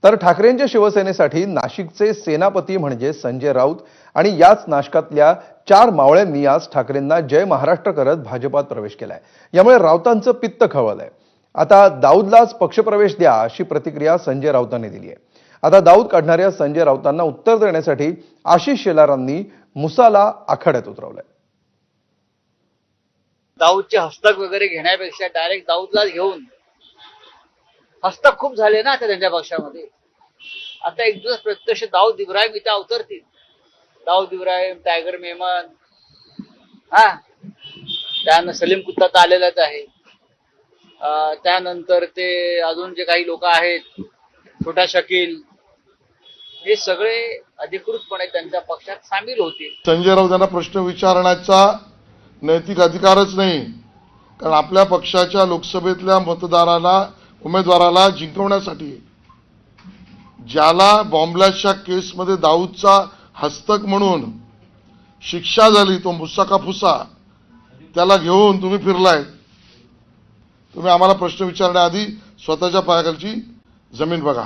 तर ठाकरेंच्या शिवसेनेसाठी नाशिकचे सेनापती म्हणजे संजय राऊत आणि याच नाशकातल्या 4 मावळ्यांनी आज ठाकरेंना जय महाराष्ट्र करत भाजपात प्रवेश केलाय। यामुळे राऊतांचं पित्त खवळलंय। आता दाऊदलाच पक्षप्रवेश द्या अशी प्रतिक्रिया संजय राऊतांनी दिली आहे। आता दाऊद काढणाऱ्या संजय राऊतांना उत्तर देण्यासाठी आशिष शेलारांनी मुसाला आखाड्यात उतरवलंय। दाऊदचे हस्तक वगैरे घेण्यापेक्षा डायरेक्ट दाऊदलाच घेऊन हस्तक खूप झाले ना आता त्यांच्या पक्षामध्ये। आता एक दिवस प्रत्यक्ष दाऊद इब्राहिम इथे अवतरतील। दाऊद इब्राहिम, टायगर मेमन, त्यानंतर सलीम कुत्ता तर आलेलाच आहे। त्यानंतर ते अजून जे काही लोक आहेत, छोटा शकील, हे सगळे अधिकृतपणे त्यांच्या पक्षात सामील होतील। संजय राऊत यांना प्रश्न विचारण्याचा नैतिक अधिकारच नाही, कारण आपल्या पक्षाच्या लोकसभेतल्या उमेदवाराला जिंकवण्यासाठी ज्याला बॉम्बलाच्या केसमध्ये दाऊदचा हस्तक म्हणून शिक्षा झाली, तो मुसा का फुसा, त्याला घेऊन तुम्ही फिरलाय। तुम्ही आम्हाला प्रश्न विचारण्याआधी स्वतःच्या पायाखालची जमीन बघा।